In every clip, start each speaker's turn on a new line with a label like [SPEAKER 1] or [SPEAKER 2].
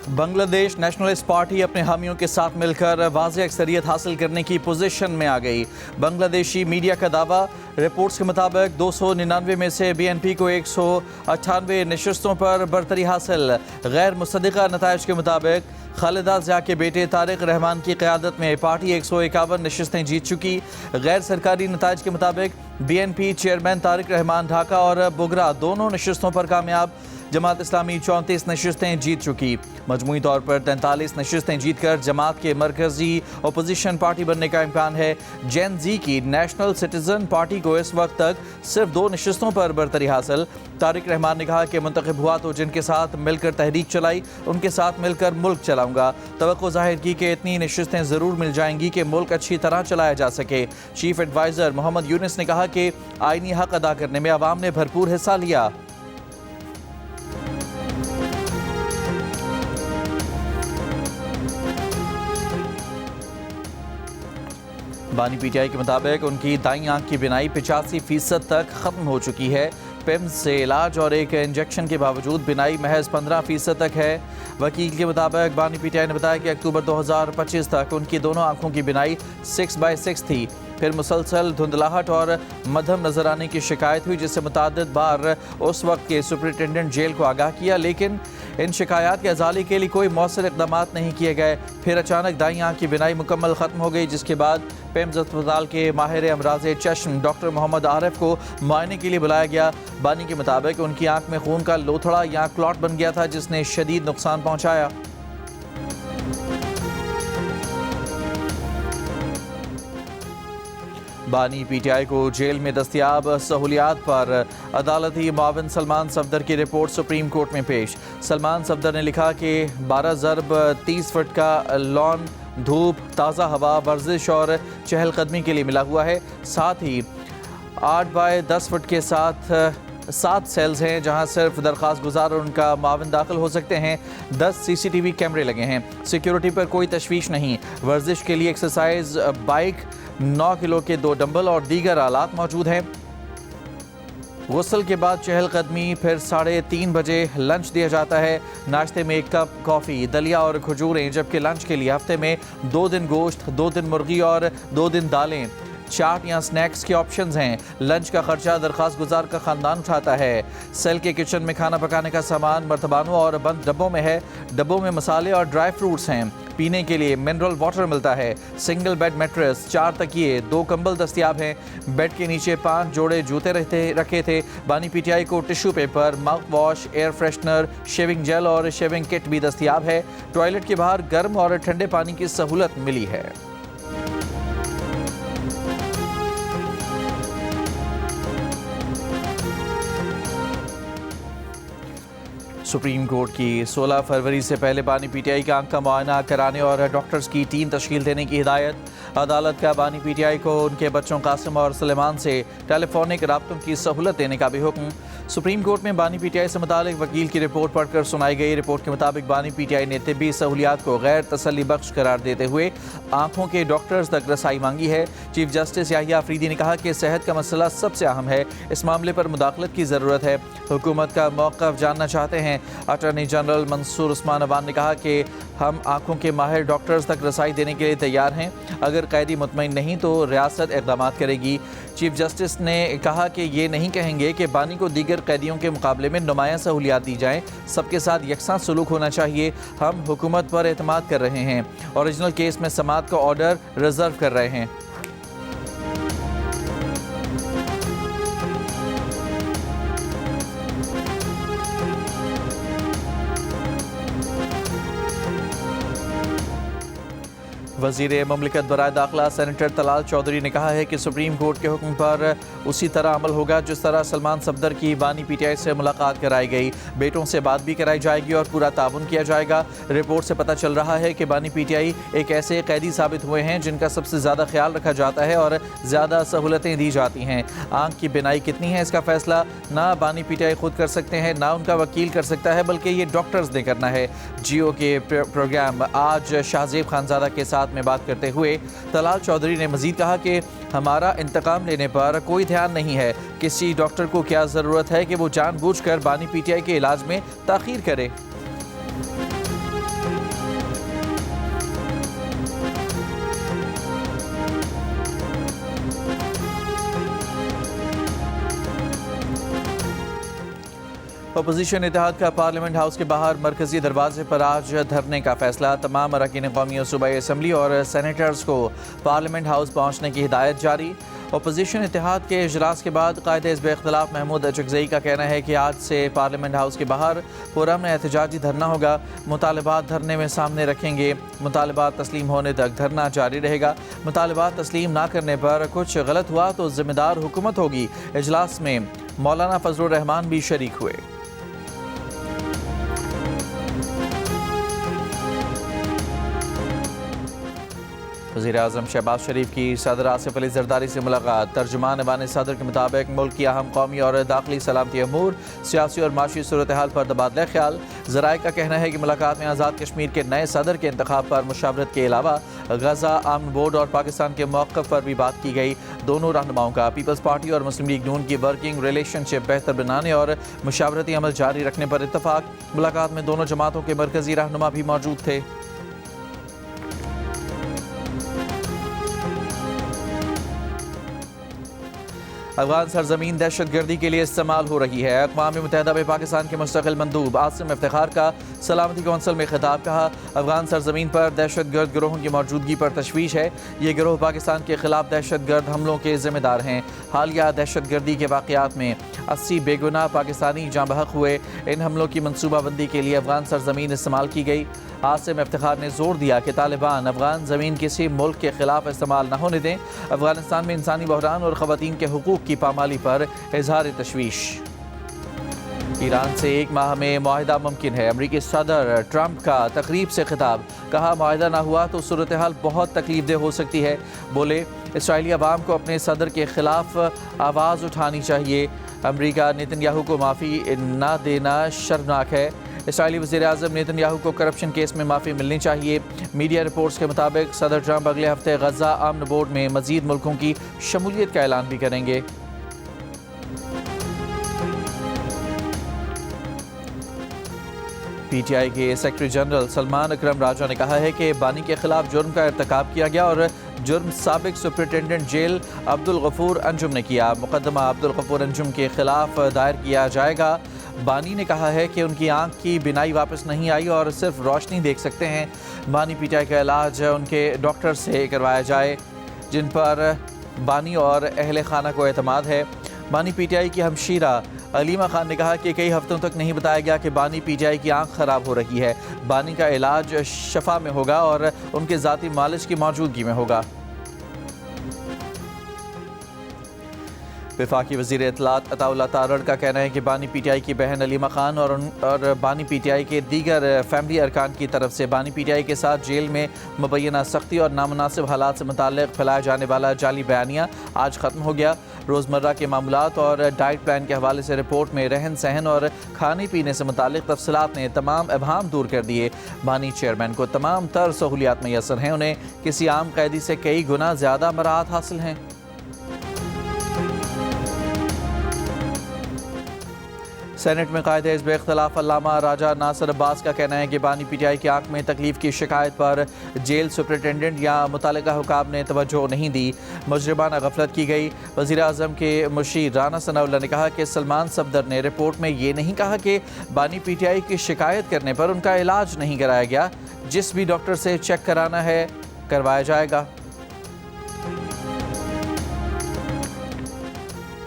[SPEAKER 1] Bangladesh nationalist party अपने हामियों के साथ मिलकर वाज़ेह अक्सरियत हासिल करने की पोजीशन में आ गई। बांग्लादेशी मीडिया का दावा, रिपोर्ट्स के मुताबिक 299 में से बीएनपी को 198 नशस्तों पर बरतरी हासिल। गैर मुसद्दिक़ा नताइज के मुताबिक खालिदा ज़िया के बेटे तारिक रहमान की क़यादत में पार्टी 151 नशस्तें जीत चुकी। गैर सरकारी नताइज के मुताबिक बीएनपी चेयरमैन तारिक रहमान ढाका और बुगरा दोनों नशस्तों पर कामयाब। जमात इस्लामी 34 नशस्तें जीत चुकी। मजमूई तौर पर 43 नशस्तें जीतकर जमात के मरकजी अपोजिशन पार्टी बनने का इम्कान है। जेन जी की नेशनल सिटीजन पार्टी को इस वक्त तक सिर्फ 2 नशस्तों पर बरतरी हासिल। तारिक रहमान ने कहा कि मुंतखब हुआ तो जिनके साथ मिलकर तहरीक चलाई उनके साथ मिलकर मुल्क चलाऊंगा। तवक्को जाहिर की कि इतनी नशस्तें ज़रूर मिल जाएंगी कि मुल्क अच्छी तरह चलाया जा सके। चीफ एडवाइज़र मोहम्मद यूनिस ने कहा कि आईनी हक अदा करने में अवाम ने भरपूर हिस्सा लिया। बानी पीटीआई के मुताबिक उनकी दाईं आंख की बिनाई 85% तक ख़त्म हो चुकी है। पिम्स से इलाज और एक इंजेक्शन के बावजूद बिनाई महज 15% तक है। वकील के मुताबिक बानी पीटीआई ने बताया कि अक्टूबर 2025 तक उनकी दोनों आंखों की बिनाई 6/6 थी। फिर मुसलसल धुंधलाहट और मध्यम नजर आने की शिकायत हुई, जिससे मुतअद्दिद बार उस वक्त के सुपरिटेंडेंट जेल को आगाह किया, लेकिन इन शिकायत के अजाली के लिए कोई मौसर इक़दाम नहीं किए गए। फिर अचानक दाईं आंख की बिनाई मुकम्मल ख़त्म हो गई, जिसके बाद पिम्स अस्पताल के माहिर अमराज़ चश्म डॉक्टर मोहम्मद आरिफ को मुआयने के लिए बुलाया गया। बानी के मुताबिक उनकी आंख में खून का लोथड़ा या क्लॉट बन गया था, जिसने शदीद नुकसान पहुँचाया। बानी पीटीआई को जेल में दस्तियाब सहूलियात पर अदालती मुआविन सलमान सफदर की रिपोर्ट सुप्रीम कोर्ट में पेश। सलमान सफदर ने लिखा कि 12 ज़रब 30 फुट का लॉन धूप, ताज़ा हवा, वर्जिश और चहलकदमी के लिए मिला हुआ है। साथ ही 8 बाय 10 फुट के साथ 7 सेल्स हैं जहां सिर्फ दरख्वास्त गुजार और उनका माविन दाखिल हो सकते हैं। 10 CCTV कैमरे लगे हैं। सिक्योरिटी पर कोई तशवीश नहीं। वर्जिश के लिए एक्सरसाइज बाइक, 9 किलो के 2 डंबल और दीगर आलात मौजूद हैं। गुस्ल के बाद चहलकदमी, फिर 3:30 बजे लंच दिया जाता है। नाश्ते में 1 कप कॉफ़ी, दलिया और खजूरें, जबकि लंच के लिए हफ्ते में 2 दिन गोश्त, 2 दिन मुर्गी और 2 दिन दालें। चाट या स्नैक्स के ऑप्शंस हैं। लंच का खर्चा दरख्वास्त गुजार का ख़ानदान उठाता है। सेल के किचन में खाना पकाने का सामान मर्तबानों और बंद डब्बों में है। डब्बों में मसाले और ड्राई फ्रूट्स हैं। पीने के लिए मिनरल वाटर मिलता है। सिंगल बेड मैट्रेस, 4 तकिए, 2 कंबल दस्तियाब हैं। बेड के नीचे 5 जोड़े जूते रखे थे। बानी पीटीआई को tissue paper, mouth wash, air freshener, shaving jail और शेविंग किट भी दस्तियाब है। टॉयलेट के बाहर गर्म और ठंडे पानी की सहूलत मिली है। सुप्रीम कोर्ट की 16 फरवरी से पहले बानी पीटीआई का आंख का मुआयना कराने और डॉक्टर्स की टीम तश्कील देने की हिदायत। अदालत का बानी पीटीआई को उनके बच्चों कासिम और सुलेमान से टेलीफोनिक राब्तों की सहूलत देने का भी हुक्म। सुप्रीम कोर्ट में बानी पीटीआई से मुतालिक वकील की रिपोर्ट पढ़कर सुनाई गई। रिपोर्ट के मुताबिक बानी पीटीआई ने तिब्बी सहूलियात को गैर तसल्ली बख्श करार देते हुए आंखों के डॉक्टर्स तक रसाई मांगी है। चीफ जस्टिस याहिया अफरीदी ने कहा कि सेहत का मसला सबसे अहम है, इस मामले पर मुदाखलत की ज़रूरत है। हुकूमत का मौक़िफ़ जानना चाहते हैं। अटॉर्नी जनरल मंसूर उस्मान अवान ने कहा कि हम आंखों के माहिर डॉक्टर्स तक रसाई देने के लिए तैयार हैं। अगर कैदी मुतमईन नहीं तो रियासत इक़दाम करेगी। चीफ जस्टिस ने कहा कि ये नहीं कहेंगे कि बानी को दीगर कैदियों के मुकाबले में नुमायां सहूलियात दी जाएँ। सबके साथ यकसां सलूक होना चाहिए। हम हुकूमत पर एतमाद कर रहे हैं। ओरिजिनल केस में समाअत का ऑर्डर रिजर्व कर रहे हैं। वज़ीर ममलिकत बराए दाखिला सेनेटर तलाल चौधरी ने कहा है कि सुप्रीम कोर्ट के हुक्म पर उसी तरह अमल होगा जिस तरह सलमान सफदर की बानी पीटीआई से मुलाकात कराई गई। बेटों से बात भी कराई जाएगी और पूरा ताउन किया जाएगा। रिपोर्ट से पता चल रहा है कि बानी पीटीआई एक ऐसे कैदी साबित हुए हैं जिनका सबसे ज़्यादा ख्याल रखा जाता है और ज़्यादा सहूलतें दी जाती हैं। आंख की बिनाई कितनी है इसका फैसला ना बानी पीटीआई खुद कर सकते हैं, ना उनका वकील कर सकता है, बल्कि ये डॉक्टर्स ने करना है। जियो के प्रोग्राम आज शाहजेब खानजादा के साथ में बात करते हुए तलाल चौधरी ने मजीद कहा कि हमारा इंतकाम लेने पर कोई ध्यान नहीं है। किसी डॉक्टर को क्या ज़रूरत है कि वो जानबूझकर बानी पीटीआई के इलाज में ताख़ीर करे। अपोजिशन इत्तेहाद का पार्लियामेंट हाउस के बाहर मरकजी दरवाजे पर आज धरने का फैसला। तमाम अरकान कौमी और सूबाई असम्बली और सेनेटर्स को पार्लियामेंट हाउस पहुँचने की हिदायत जारी। अपोजिशन इत्तेहाद के इजलास के बाद कायदे हिज़्ब इख्तिलाफ महमूद अचकज़ई का कहना है कि आज से पार्लियामेंट हाउस के बाहर पुरअमन एहतजाजी धरना होगा। मुतालबात धरने में सामने रखेंगे। मुतालबात तस्लीम होने तक धरना जारी रहेगा। मुतालबात तस्लीम ना करने पर कुछ गलत हुआ तो जिम्मेदार हुकूमत होगी। इजलास में मौलाना फजलुर रहमान भी शरीक हुए। वज़ीर-ए-आज़म शहबाज शरीफ की सदर आसिफ अली ज़रदारी से मुलाकात। तर्जुमान ऐवान सदर के मुताबिक मुल्क की अहम कौमी और दाखिली सलामती अमूर, सियासी और माशी सूरत हाल पर तबादला ख्याल। ज़राए का कहना है कि मुलाकात में आज़ाद कश्मीर के नए सदर के इंतखाब पर मुशावरत के अलावा गजा अमन बोर्ड और पाकिस्तान के मौक़िफ़ पर भी बात की गई। दोनों रहनुमाओं का पीपल्स पार्टी और मुस्लिम लीग नून की वर्किंग रिलेशनशिप बेहतर बनाने और मुशावरती अमल जारी रखने पर इत्तफाक। मुलाकात में दोनों जमातों के मरकजी रहनुमा भी मौजूद थे। अफगान सरजमीन दहशत गर्दी के लिए इस्तेमाल हो रही है। अक़वाम मुत्तहिदा में पाकिस्तान के मुस्तक़िल मंदूब आसिम इफ्तिखार का सलामती कौंसिल में खिताब। कहा, अफगान सरजमीन पर दहशत गर्द गिरोहों की मौजूदगी पर तशवीश है। ये गिरोह पाकिस्तान के खिलाफ दहशत गर्द हमलों के ज़िम्मेदार हैं। हालिया दहशत गर्दी के वाक़यात में 80 बेगुनाह पाकिस्तानी जाँ बहक हुए। इन हमलों की मनसूबाबंदी के लिए अफगान सरजमीन इस्तेमाल की गई। आसिम इफ्तिखार ने जोर दिया कि तालिबान अफगान ज़मीन किसी मुल्क के खिलाफ इस्तेमाल न होने दें। अफगानिस्तान में इंसानी बहरान और ख़वातीन के हुकूक़ की पामाली पर इज़हार तशवीश। ईरान से 1 माह में मुआहिदा मुमकिन है। अमरीकी सदर ट्रंप का तकरीब से खिताब। कहा, मुआहिदा ना हुआ तो सूरत हाल बहुत तकलीफ दे हो सकती है। बोले, इसराइली अवाम को अपने सदर के खिलाफ आवाज़ उठानी चाहिए। अमरीका नेतन्याहू को माफ़ी ना देना शर्मनाक है। इसराइली वज़ीर-ए-आज़म नेतन्याहू को करप्शन केस में माफ़ी मिलनी चाहिए। मीडिया रिपोर्ट्स के मुताबिक सदर ट्रंप अगले हफ्ते गजा अमन बोर्ड में मज़ीद मुल्कों की शमूलियत का ऐलान भी करेंगे। PTI के सेक्रेटरी जनरल सलमान अकरम राजा ने कहा है कि बानी के खिलाफ जुर्म का इर्तिकाब किया गया और जुर्म साबिक सुपरिटेंडेंट जेल अब्दुल गफूर अंजुम ने किया। मुकदमा अब्दुल गफूर अंजुम के खिलाफ दायर किया जाएगा। बानी ने कहा है कि उनकी आंख की बिनाई वापस नहीं आई और सिर्फ रोशनी देख सकते हैं। बानी PTI का इलाज उनके डॉक्टर से करवाया जाए जिन पर बानी और अहले खाना को एतमाद है। बानी PTI की हमशीरा अलीमा खान ने कहा कि कई हफ्तों तक नहीं बताया गया कि बानी PTI की आंख ख़राब हो रही है। बानी का इलाज शफा में होगा और उनके ज़ाती मालिश की मौजूदगी में होगा। वफाकी वज़ीर इत्तलात अताउल्लाह तारड़ का कहना है कि बानी PTI की बहन अलीमा खान और बानी PTI के दीगर फैमिली अरकान की तरफ से बानी PTI के साथ जेल में मुबैना सख्ती और नामुनासिब हालात से मुताल्लिक़ फैलाया जाने वाला जाली बयानिया आज ख़त्म हो गया। रोज़मर्रा के मामलात और डाइट प्लान के हवाले से रिपोर्ट में रहन सहन और खाने पीने से मुताल्लिक़ तफसीलात ने तमाम अबहाम दूर कर दिए। बानी चेयरमैन को तमाम तर सहूलियात मैसर हैं। उन्हें किसी आम कैदी से कई गुना ज़्यादा मराहत हासिल हैं। सेनेट में कायदे हिज़्ब इख्तिलाफ अल्लामा राजा नासिर अब्बास का कहना है कि बानी PTI की आंख में तकलीफ की शिकायत पर जेल सुपरिटेंडेंट या मुतल्लिका हुकाम ने तवज्जो नहीं दी। मुजरिमाना गफलत की गई। वज़ीर-ए-आज़म के मुशीर राना सनाउल्लाह ने कहा कि सलमान सफदर ने रिपोर्ट में ये नहीं कहा कि बानी PTI की शिकायत करने पर उनका इलाज नहीं कराया गया। जिस भी डॉक्टर से चेक कराना है करवाया जाएगा।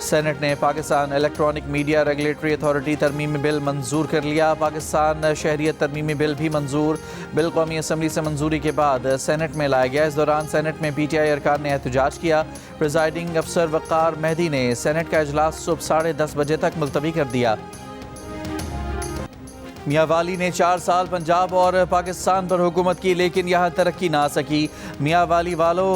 [SPEAKER 1] सेनेट ने Pakistan electronic media regulatory authority तरमीमी बिल मंजूर कर लिया। पाकिस्तान शहरियत तरमीमी बिल भी मंजूर। बिल कौमी असम्बली से मंजूरी के बाद सेनेट में लाया गया। इस दौरान सेनेट में PTI अरकान ने एहतजाज किया। प्रिजाइडिंग अफसर वक़ार मेहदी ने सेनेट का इजलास सुबह 10:30 बजे तक मुलतवी कर दिया। मियाँ वाली ने 4 साल पंजाब और पाकिस्तान पर हुकूमत की, लेकिन यहाँ तरक्की ना सकी। मियाँ वाली वालों,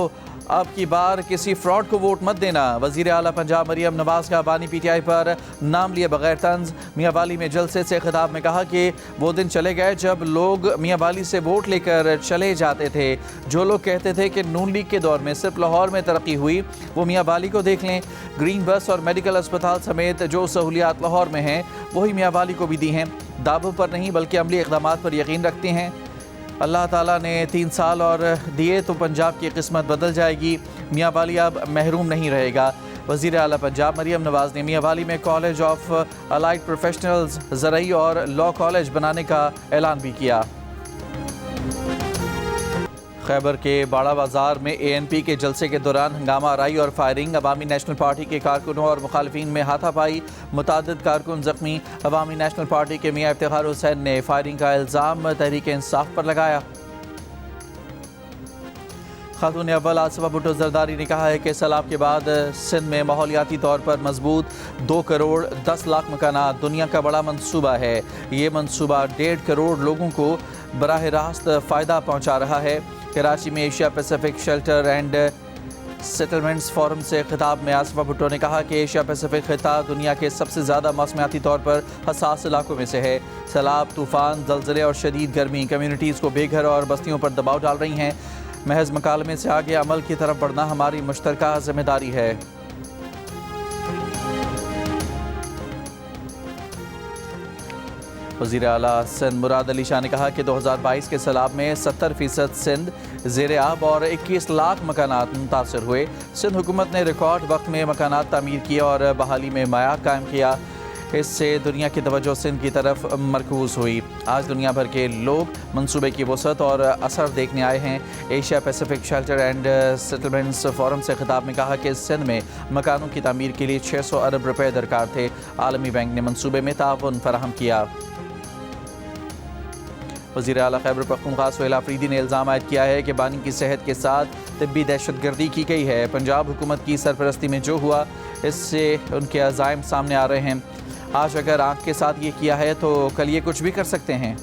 [SPEAKER 1] अब की बार किसी फ्रॉड को वोट मत देना। वज़ीर आला पंजाब मरियम नवाज़ का बानी PTI पर नाम लिए बगैर तंज। मियाँ वाली में जलसे से खिताब में कहा कि वो दिन चले गए जब लोग मियाँ वाली से वोट लेकर चले जाते थे। जो लोग कहते थे कि नून लीग के दौर में सिर्फ लाहौर में तरक्की हुई, वो मियाँ वाली को देख लें। ग्रीन बस और मेडिकल अस्पताल समेत जो सहूलियात लाहौर में हैं वही मियाँ वाली को भी दी हैं। दावों पर नहीं बल्कि अमली इक़दामात पर यकीन रखते हैं। अल्लाह ताला ने 3 साल और दिए तो पंजाब की किस्मत बदल जाएगी। मियाँ वाली अब महरूम नहीं रहेगा। वज़ीर आला पंजाब मरियम नवाज ने मियां वाली में कॉलेज ऑफ अलाइड प्रोफेशनल्स ज़रई और लॉ कॉलेज बनाने का ऐलान भी किया। खैबर के बाड़ा बाजार में ANP के जलसे के दौरान हंगामा आराई और फायरिंग। अवामी नेशनल पार्टी के कारकुनों और मुखालिफिन में हाथापाई, मुतादिद कारकुन जख्मी। अवामी नेशनल पार्टी के मियां इफ्तिखार हुसैन ने फायरिंग का इल्ज़ाम तहरीक इंसाफ पर लगाया। खातून अव्वल आसिफा भुट्टो जरदारी ने कहा है कि सैलाब के बाद सिंध में माहौलियाती तौर पर मजबूत 2 करोड़ 10 लाख मकानात दुनिया का बड़ा मनसूबा है। ये मनसूबा 1.5 करोड़ लोगों को बराह रास्त फ़ायदा पहुँचा रहा है। कराची में Asia Pacific shelter and settlements forum से खिताब में आसिफा भुट्टो ने कहा कि एशिया पैसिफिक खिता दुनिया के सबसे ज़्यादा मौसमियाती तौर पर हसास इलाकों में से है। सैलाब, तूफ़ान, ज़लज़ले और शदीद गर्मी कम्यूनिटीज़ को बेघर और बस्तियों पर दबाव डाल रही हैं। महज मकालमे से आगे अमल की तरफ बढ़ना हमारी मुश्तरका जिम्मेदारी है। वज़ीर आला सिंध मुराद अली शाह ने कहा कि 2022 के सैलाब में 70% सिंध ज़ेर आब और 21 लाख मकानात मुतासर हुए। सिंध हुकूमत ने रिकॉर्ड वक्त में मकानात तामीर किए और बहाली में मायार कायम किया। इससे दुनिया की तवज्जो सिंध की तरफ मरकूज़ हुई। आज दुनिया भर के लोग मंसूबे की वसअत और असर देखने आए हैं। Asia Pacific shelter and settlements forum से खिताब में कहा कि सिंध में मकानों की तामीर के लिए 600 अरब रुपए दरकार थे। आलमी बैंक ने मंसूबे में ताउन फराहम किया। वज़ीर आला खैबर पख्तूनख्वा सुहेल आफरीदी ने इल्ज़ाम आयद किया है कि बानी की सेहत के साथ तिब्बी दहशतगर्दी की गई है। पंजाब हुकूमत की सरपरस्ती में जो हुआ इससे उनके अज़ाइम सामने आ रहे हैं। आज अगर आँख के साथ ये किया है तो कल ये कुछ भी कर सकते हैं।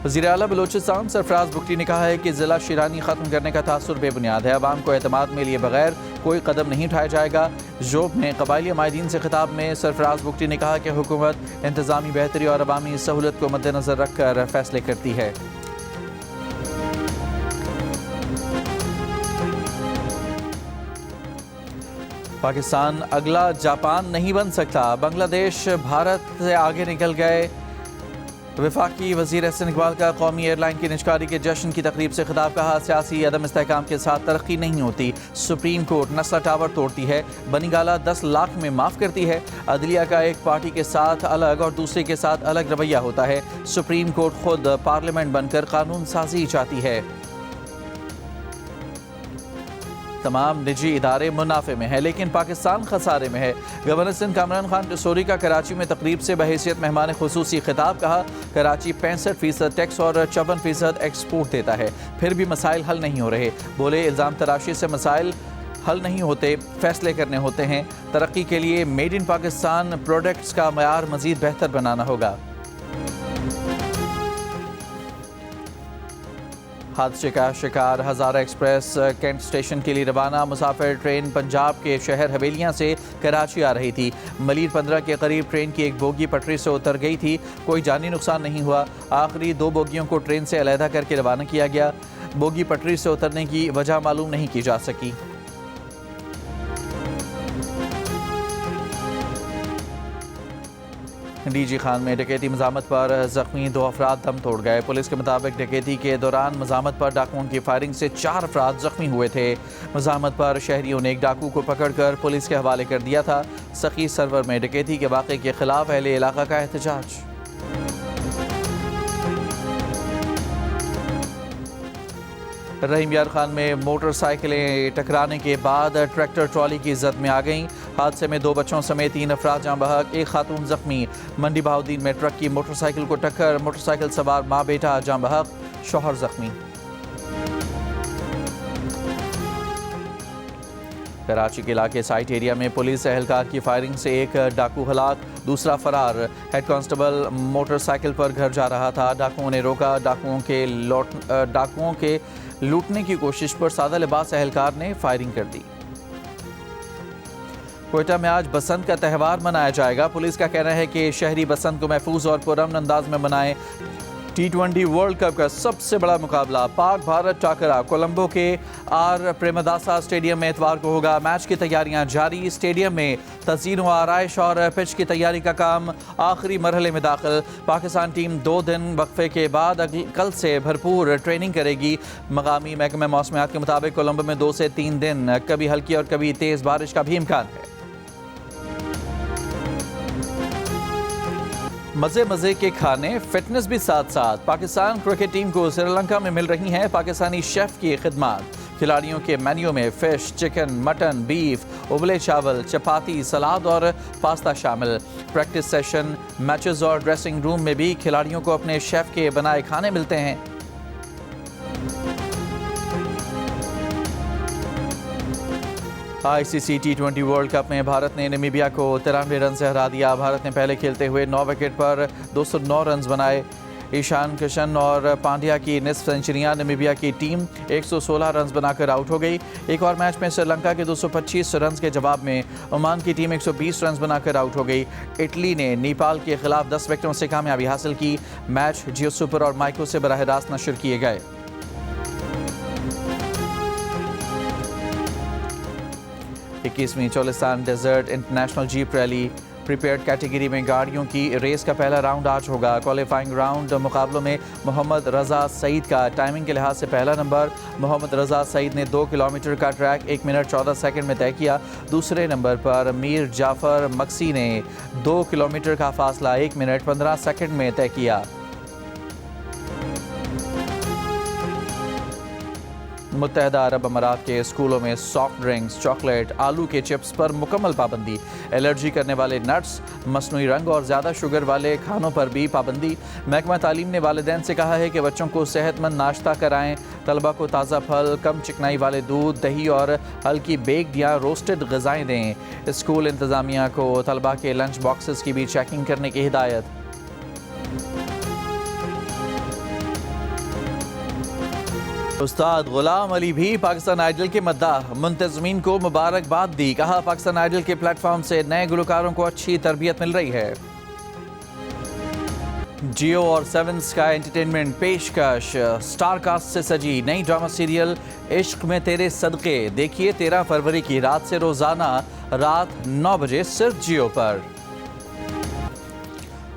[SPEAKER 1] वज़ीर आला बलोचिस्तान सरफराज बुगटी ने कहा है कि ज़िला शिरानी ख़त्म करने का तासुर बेबुनियाद है। अवाम को एतमाद में लिए बगैर कोई कदम नहीं उठाया जाएगा। जोब में कबायली माहिदीन से खिताब में सरफराज बुगटी ने कहा कि हुकूमत इंतज़ामी बेहतरी और अवामी सहूलत को मद्देनज़र रख कर फैसले करती है। पाकिस्तान अगला जापान नहीं बन सकता। बांग्लादेश भारत से आगे निकल गए। वफाकी वज़ीर एहसन इकबाल का कौमी एयरलाइन की निजकारी के जश्न की तकरीब से खिताब। कहा, सियासी अदम इस्तेहकाम के साथ तरक्की नहीं होती। सुप्रीम कोर्ट नस्ला टावर तोड़ती है, बनी गाला 10 लाख में माफ़ करती है। अदलिया का एक पार्टी के साथ अलग और दूसरे के साथ अलग रवैया होता है। सुप्रीम कोर्ट खुद पार्लियामेंट बनकर कानून साजी चाहती है। तमाम निजी इदारे मुनाफे में है लेकिन पाकिस्तान खसारे में है। गवर्नर सिंध कामरान खान टसोरी का कराची में तकरीब से बहैसियत मेहमान खुसूसी खिताब। कहा, कराची 65% टैक्स और 54% एक्सपोर्ट देता है, फिर भी मसाइल हल नहीं हो रहे। बोले, इल्ज़ाम तराशी से मसाइल हल नहीं होते, फैसले करने होते हैं। तरक्की के लिए मेड इन पाकिस्तान प्रोडक्ट्स का मयार मज़ीद बेहतर बनाना होगा। हादसे का शिकार हज़ारा एक्सप्रेस कैंट स्टेशन के लिए रवाना। मुसाफिर ट्रेन पंजाब के शहर हवेलियां से कराची आ रही थी। मलीर 15 के करीब ट्रेन की एक बोगी पटरी से उतर गई थी। कोई जानी नुकसान नहीं हुआ। आखिरी 2 बोगियों को ट्रेन से अलहदा करके रवाना किया गया। बोगी पटरी से उतरने की वजह मालूम नहीं की जा सकी। डीजी खान में डकैती मज़ामत पर जख्मी 2 अफराद दम तोड़ गए। पुलिस के मुताबिक डकैती के दौरान मज़ामत पर डाकुओं की फायरिंग से 4 अफराद जख्मी हुए थे। मज़ामत पर शहरियों ने एक डाकू को पकड़कर पुलिस के हवाले कर दिया था। सखी सरवर में डकैती के वाक़े के खिलाफ अहले इलाका का एहतजाज। रहीम यार खान में मोटरसाइकिलें टकराने के बाद ट्रैक्टर ट्रॉली की जद में आ गईं। हादसे में 2 बच्चों समेत 3 अफराद जाँ बहक, 1 खातून जख्मी। मंडी बहाउद्दीन में ट्रक की मोटरसाइकिल को टक्कर, मोटरसाइकिल सवार माँ बेटा जाँ बहक, शौहर जख्मी। कराची के इलाके साइट एरिया में पुलिस एहलकार की फायरिंग से एक डाकू हलाक, दूसरा फरार। हेड कांस्टेबल मोटरसाइकिल पर घर जा रहा था। डाकुओं ने रोका। डाकुओं के लूटने की कोशिश पर सादा लिबास एहलकार ने फायरिंग कर दी। कोयटा में आज बसंत का त्यौहार मनाया जाएगा। पुलिस का कहना है कि शहरी बसंत को महफूज और पुरअमन अंदाज में मनाएं। T20 वर्ल्ड कप का सबसे बड़ा मुकाबला पाक भारत टाकरा कोलंबो के आर प्रेमदासा स्टेडियम में इतवार को होगा। मैच की तैयारियां जारी। स्टेडियम में तज़ीन व आराइश और पिच की तैयारी का काम आखिरी मरहले में दाखिल। पाकिस्तान टीम 2 दिन वक्फे के बाद कल से भरपूर ट्रेनिंग करेगी। मकामी महकमे मौसमियात के मुताबिक कोलंबो में 2 से 3 दिन कभी हल्की और कभी तेज़ बारिश का भी इम्कान है। मज़े मज़े के खाने, फिटनेस भी साथ साथ। पाकिस्तान क्रिकेट टीम को श्रीलंका में मिल रही हैं पाकिस्तानी शेफ की खिदमत। खिलाड़ियों के मेन्यू में फिश, चिकन, मटन, बीफ, उबले चावल, चपाती, सलाद और पास्ता शामिल। प्रैक्टिस सेशन, मैचेस और ड्रेसिंग रूम में भी खिलाड़ियों को अपने शेफ के बनाए खाने मिलते हैं। ICC T20 वर्ल्ड कप में भारत ने नामीबिया को 93 रन से हरा दिया। भारत ने पहले खेलते हुए 9 विकेट पर 209 रन बनाए। ईशान किशन और पांड्या की निस्फ सेंचुरियां। नामीबिया की टीम 116 रन बनाकर आउट हो गई। एक और मैच में श्रीलंका के 225 रन के जवाब में ओमान की टीम 120 रन बनाकर आउट हो गई। इटली ने नेपाल के खिलाफ 10 विकेटों से कामयाबी हासिल की। मैच जियो सुपर और माइक्रो से बराह रास्त नशर किए गए। 21वीं Cholistan desert international jeep rally prepared category में गाड़ियों की रेस का पहला राउंड आज होगा। क्वालिफाइंग राउंड मुकाबलों में मोहम्मद रजा सईद का टाइमिंग के लिहाज से पहला नंबर। मोहम्मद रजा सईद ने 2 किलोमीटर का ट्रैक 1 मिनट 14 सेकंड में तय किया। दूसरे नंबर पर मीर जाफर मक्सी ने 2 किलोमीटर का फासला 1 मिनट 15 सेकंड में तय किया। मुत्तहदा अरब अमारात के स्कूलों में सॉफ्ट ड्रिंक्स, चॉकलेट, आलू के चिप्स पर मुकम्मल पाबंदी। एलर्जी करने वाले नट्स, मसनूई रंग और ज़्यादा शुगर वाले खानों पर भी पाबंदी। महकमा तालीम ने वालिदैन से कहा है कि बच्चों को सेहतमंद नाश्ता कराएं। तलबा को ताज़ा फल, कम चिकनाई वाले दूध, दही और हल्की बेक्ड या रोस्टेड ग़िज़ाएँ दें। स्कूल इंतज़ामिया को तलबा के लंच बॉक्सेस की भी चेकिंग करने की हिदायत। उस्ताद गुलाम अली भी पाकिस्तान आइडल के मद्दाह। मुंतज़मीन को मुबारकबाद दी। कहा पाकिस्तान आइडल के प्लेटफॉर्म से नए गुलकारों को अच्छी तरबियत मिल रही है। जियो और 7 स्काई एंटरटेनमेंट पेशकश स्टार कास्ट से सजी नई ड्रामा सीरियल इश्क में तेरे सदके देखिए 13 फरवरी की रात से रोजाना रात 9 बजे सिर्फ जियो पर।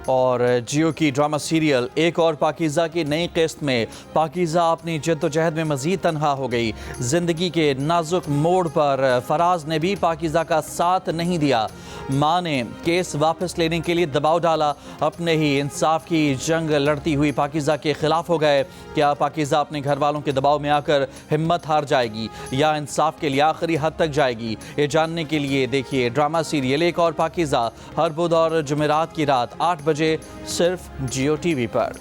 [SPEAKER 1] और जियो की ड्रामा सीरियल एक और पाकीज़ा की नई किस्त में पाकीज़ा अपनी जद्दोजहद में मज़ीद तन्हा हो गई। ज़िंदगी के नाजुक मोड़ पर फराज ने भी पाकीज़ा का साथ नहीं दिया। माँ ने केस वापस लेने के लिए दबाव डाला। अपने ही इंसाफ की जंग लड़ती हुई पाकीज़ा के खिलाफ हो गए। क्या पाकीज़ा अपने घर वालों के दबाव में आकर हिम्मत हार जाएगी या इंसाफ के लिए आखिरी हद तक जाएगी? ये जानने के लिए देखिए ड्रामा सीरियल एक और पाकीज़ा हर बुध और जुमेरात की रात 8 बजे सिर्फ जियो टीवी पर।